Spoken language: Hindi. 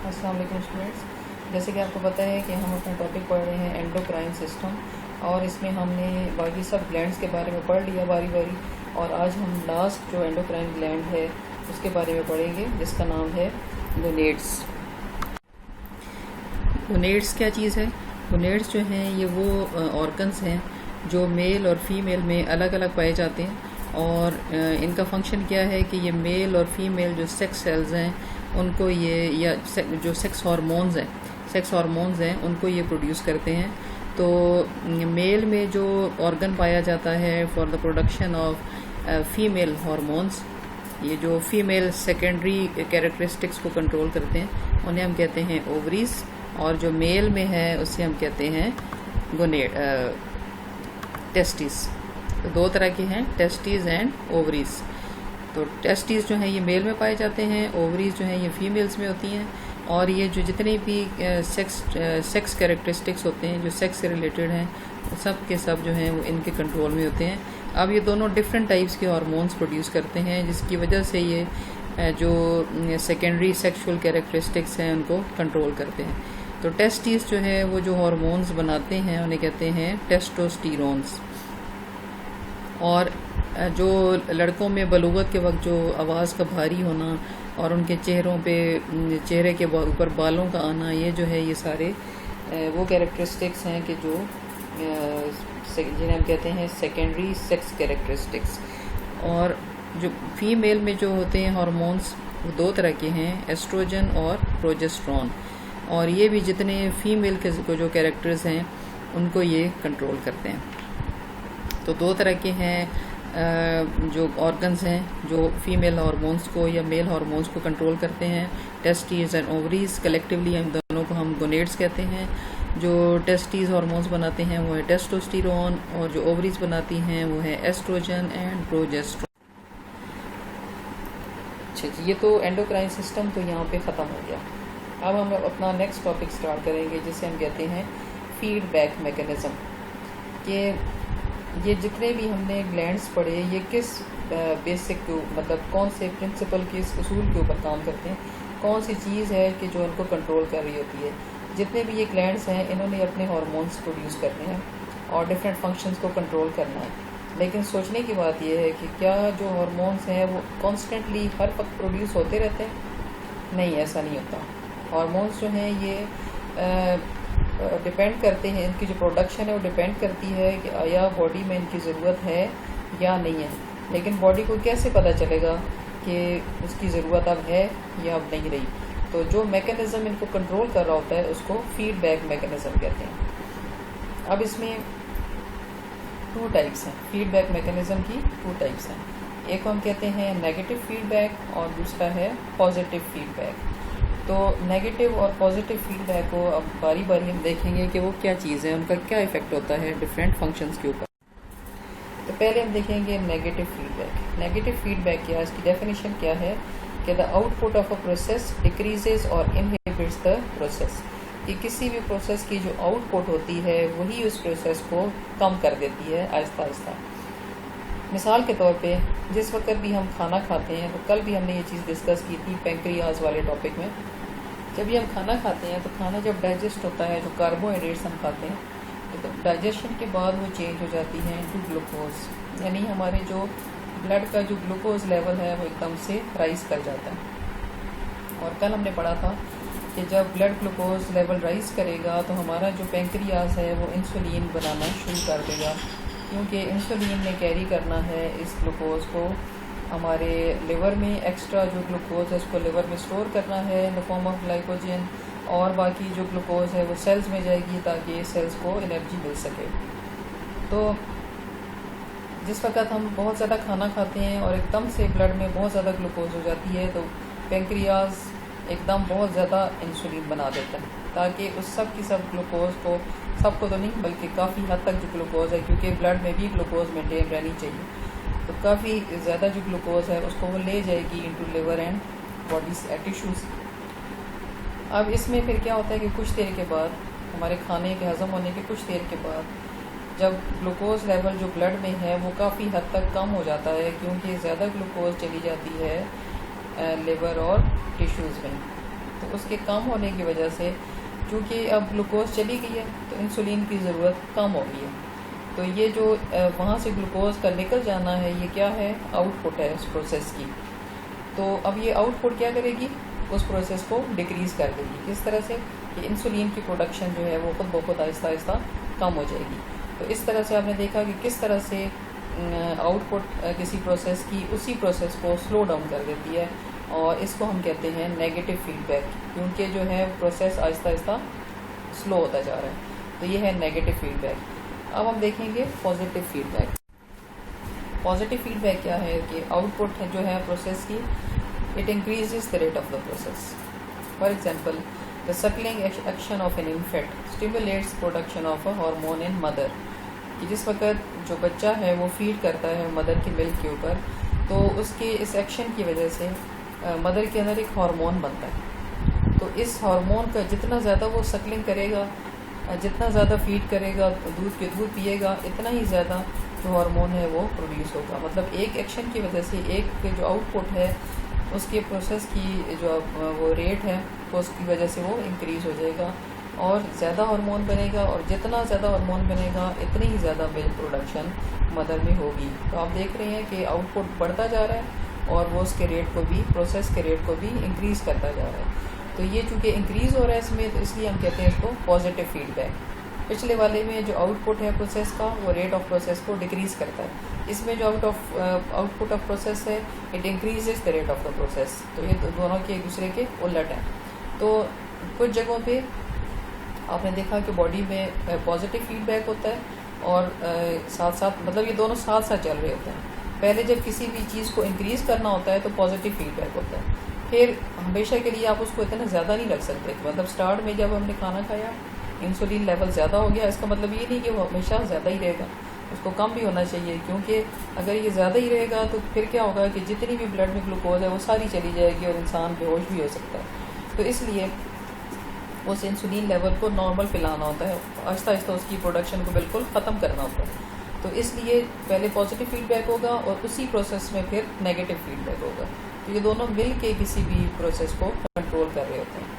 अस्सलाम वालेकुम स्टूडेंट्स। जैसे कि आपको पता है कि हम अपना टॉपिक पढ़ रहे हैं एंडोक्राइन सिस्टम, और इसमें हमने बाकी सब ग्लैंड्स के बारे में पढ़ लिया बारी बारी, और आज हम लास्ट जो एंडोक्राइन ग्लैंड है उसके बारे में पढ़ेंगे जिसका नाम है गोनेड्स। गोनेड्स क्या चीज़ है? गोनेड्स जो हैं ये वो ऑर्गन्स हैं जो मेल और फीमेल में अलग अलग पाए जाते हैं, और इनका फंक्शन क्या है कि ये मेल और फीमेल जो सेक्स सेल्स हैं उनको ये या जो सेक्स हार्मोन्स हैं उनको ये प्रोड्यूस करते हैं। तो मेल में जो ऑर्गन पाया जाता है for the production of female hormones, ये जो फीमेल सेकेंडरी कैरेक्टरिस्टिक्स को कंट्रोल करते हैं उन्हें हम कहते हैं ओवरीज, और जो मेल में है उसे हम कहते हैं गोनेड टेस्टिस। तो दो तरह के हैं, टेस्टिस एंड ओवरीज। तो टेस्टिस जो हैं ये मेल में पाए जाते हैं, ओवरीज जो हैं ये फीमेल्स में होती हैं, और ये जो जितने भी सेक्स कैरेक्टरिस्टिक्स होते हैं जो सेक्स से रिलेटेड हैं सब के सब जो हैं वो इनके कंट्रोल में होते हैं। अब ये दोनों डिफरेंट टाइप्स के हार्मोन्स प्रोड्यूस करते हैं जिसकी वजह से ये जो सेकेंडरी सेक्सुअल कैरेक्टरिस्टिक्स हैं उनको कंट्रोल करते हैं। तो टेस्टिस जो है वो जो हार्मोन्स बनाते हैं उन्हें कहते हैं टेस्टोस्टेरोन्स। और जो लड़कों में बलूगत के वक्त जो आवाज़ का भारी होना और उनके चेहरे के ऊपर बालों का आना, ये जो है ये सारे वो कैरेक्टरिस्टिक्स हैं कि जो जिन्हें हम कहते हैं सेकेंडरी सेक्स कैरेक्टरिस्टिक्स। और जो फीमेल में जो होते हैं हार्मोन्स वो दो तरह के हैं, एस्ट्रोजन और प्रोजेस्टेरोन, और ये भी जितने फीमेल के जो कैरेक्टर्स हैं उनको ये कंट्रोल करते हैं। तो दो तरह के हैं जो ऑर्गन्स हैं जो फीमेल हार्मोन्स को या मेल हार्मोन्स को कंट्रोल करते हैं, टेस्टिस एंड ओवरीज। कलेक्टिवली हम दोनों को हम गोनेड्स कहते हैं। जो टेस्टिस हार्मोन्स बनाते हैं वो है टेस्टोस्टेरोन, और जो ओवरीज बनाती हैं वो है एस्ट्रोजन एंड प्रोजेस्टेरोन। अच्छा जी, ये तो एंडोक्राइन सिस्टम तो यहाँ पे ख़त्म हो गया। अब हम अपना नेक्स्ट टॉपिक स्टार्ट करेंगे जिसे हम कहते हैं फीडबैक मैकेनिज़्म। कि ये जितने भी हमने ग्लैंड्स पढ़े ये किस बेसिक मतलब कौन से प्रिंसिपल किस उसूल के ऊपर काम करते हैं, कौन सी चीज़ है कि जो इनको कंट्रोल कर रही होती है। जितने भी ये ग्लैंड्स हैं इन्होंने अपने हार्मोन्स प्रोड्यूस करने हैं और डिफरेंट फंक्शंस को कंट्रोल करना है। लेकिन सोचने की बात यह है कि क्या जो हार्मोन्स हैं वो कॉन्स्टेंटली हर वक्त प्रोड्यूस होते रहते हैं? नहीं, ऐसा नहीं होता। हार्मोन्स जो हैं ये डिपेंड करते हैं, इनकी जो प्रोडक्शन है वो डिपेंड करती है कि या बॉडी में इनकी ज़रूरत है या नहीं है। लेकिन बॉडी को कैसे पता चलेगा कि उसकी ज़रूरत अब है या अब नहीं रही? तो जो मैकेनिज़्म इनको कंट्रोल कर रहा होता है उसको फीडबैक मैकेनिज़्म कहते हैं। अब इसमें टू टाइप्स हैं, फीडबैक मैकेनिज़्म की टू टाइप्स हैं। एक हम कहते हैं नेगेटिव फीडबैक और दूसरा है पॉजिटिव फीडबैक। तो नेगेटिव और पॉजिटिव फीडबैक को अब बारी बारी हम देखेंगे कि वो क्या चीज़ है, उनका क्या इफ़ेक्ट होता है डिफरेंट फंक्शंस के ऊपर। तो पहले हम देखेंगे नेगेटिव फीडबैक। नेगेटिव फीडबैक क्या है, इसकी डेफिनेशन क्या है कि the output of a process decreases और इनहिबिट्स द प्रोसेस। कि किसी भी प्रोसेस की जो आउटपुट होती है वही उस प्रोसेस को कम कर देती है आहिस्ता आहिस्ता। मिसाल के तौर पे जिस वक्त भी हम खाना खाते हैं, तो कल भी हमने ये चीज़ डिस्कस की थी पेंक्रियाज वाले टॉपिक में। जब भी हम खाना खाते हैं तो खाना जब डाइजेस्ट होता है, जो कार्बोहाइड्रेट्स हम खाते हैं तो डाइजेशन के बाद वो चेंज हो जाती हैं टू ग्लूकोज, यानी हमारे जो ब्लड का जो ग्लूकोज लेवल है वो एकदम से राइज कर जाता है। और कल हमने पढ़ा था कि जब ब्लड ग्लूकोज लेवल राइज करेगा तो हमारा जो पेंक्रियाज है वो इंसुलिन बनाना शुरू कर देगा, क्योंकि इंसुलिन ने कैरी करना है इस ग्लूकोज को हमारे लिवर में। एक्स्ट्रा जो ग्लूकोज है उसको लिवर में स्टोर करना है in the form of glycogen, और बाकी जो ग्लूकोज है वो सेल्स में जाएगी ताकि सेल्स को एनर्जी मिल सके। तो जिस वक्त हम बहुत ज़्यादा खाना खाते हैं और एकदम से ब्लड में बहुत ज़्यादा ग्लूकोज हो जाती है तो पेंक्रियाज एकदम बहुत ज़्यादा इंसुलिन बना देता है ताकि उस सब की सब ग्लूकोज को, सबको तो नहीं बल्कि काफ़ी हद तक जो ग्लूकोज है, क्योंकि ब्लड में भी ग्लूकोज मेंटेन रहनी चाहिए, तो काफ़ी ज़्यादा जो ग्लूकोज है उसको वो ले जाएगी into liver and bodies tissues. अब इसमें फिर क्या होता है कि कुछ देर के बाद, हमारे खाने के हज़म होने के कुछ देर के बाद, जब ग्लूकोज लेवल जो ब्लड में है वो काफ़ी हद तक कम हो जाता है, क्योंकि ज़्यादा ग्लूकोज चली जाती है लिवर और टिश्यूज़ में। तो उसके कम होने की वजह से चूँकि अब ग्लूकोज चली गई है तो इंसुलिन की ज़रूरत कम हो गई है। तो ये जो वहाँ से ग्लूकोज का निकल जाना है, ये क्या है, आउटपुट है उस प्रोसेस की। तो अब ये आउटपुट क्या करेगी, उस प्रोसेस को डिक्रीज़ कर देगी। किस तरह से कि इंसुलिन की प्रोडक्शन जो है वो खुद ब खुद आहिस्ता आहिस्ता कम हो जाएगी। तो इस तरह से आपने देखा कि किस तरह से आउटपुट किसी प्रोसेस की उसी प्रोसेस को स्लो डाउन कर देती है, और इसको हम कहते हैं नेगेटिव फीडबैक, क्योंकि जो है प्रोसेस आहिस्ता आहिस्ता स्लो होता जा रहा है। तो ये है नेगेटिव फीडबैक। अब हम देखेंगे पॉजिटिव फीडबैक। पॉजिटिव फीडबैक क्या है कि आउटपुट जो है प्रोसेस की, it increases the rate of the process. For example, the Suckling action of an infant stimulates production of a hormone in mother, कि जिस वक्त जो बच्चा है वो फीड करता है मदर की मिल्क के ऊपर, तो उसके इस एक्शन की वजह से मदर के अंदर एक हार्मोन बनता है। तो इस हार्मोन का जितना ज़्यादा वो सकलिंग करेगा, जितना ज़्यादा फीड करेगा, दूध पिएगा, इतना ही ज़्यादा जो हार्मोन है वो प्रोड्यूस होगा। मतलब एक एक्शन की वजह से एक जो आउटपुट है उसके प्रोसेस की जो वो रेट है तो उसकी वजह से वो इंक्रीज़ हो जाएगा और ज़्यादा हार्मोन बनेगा, और जितना ज़्यादा हार्मोन बनेगा इतनी ही ज़्यादा मिल्क प्रोडक्शन मदर में होगी। तो आप देख रहे हैं कि आउटपुट बढ़ता जा रहा है और वो उसके रेट को भी, प्रोसेस के रेट को भी इंक्रीज़ करता जा रहा है। तो ये चूँकि इंक्रीज़ हो रहा है इसमें, तो इसलिए हम कहते हैं इसको पॉजिटिव फीडबैक। पिछले वाले में जो आउटपुट है प्रोसेस का, वो रेट ऑफ प्रोसेस को डिक्रीज़ करता है। इसमें जो आउटपुट ऑफ प्रोसेस है, it increases the rate of the process. तो ये दोनों के एक दूसरे के उलट हैं। तो कुछ जगहों पे आपने देखा कि बॉडी में पॉजिटिव फीडबैक होता है और साथ साथ, मतलब ये दोनों साथ साथ चल रहे होते हैं। पहले जब किसी भी चीज़ को इंक्रीज़ करना होता है तो पॉजिटिव फीडबैक होता है, फिर हमेशा के लिए आप उसको इतना ज़्यादा नहीं रख सकते। मतलब स्टार्ट में जब हमने खाना खाया, इंसुलिन लेवल ज़्यादा हो गया, इसका मतलब ये नहीं कि वो हमेशा ज़्यादा ही रहेगा, उसको कम भी होना चाहिए, क्योंकि अगर ये ज़्यादा ही रहेगा तो फिर क्या होगा कि जितनी भी ब्लड में ग्लूकोज है वो सारी चली जाएगी और इंसान बेहोश भी हो सकता है। तो इसलिए उस इंसुलिन लेवल को नॉर्मल पिलाना होता है, आहिस्ता आहिस्ता उसकी प्रोडक्शन को बिल्कुल ख़त्म करना होता है। तो इसलिए पहले पॉजिटिव फीडबैक होगा और उसी प्रोसेस में फिर नेगेटिव फीडबैक होगा। तो ये दोनों मिल के किसी भी प्रोसेस को कंट्रोल कर रहे होते हैं।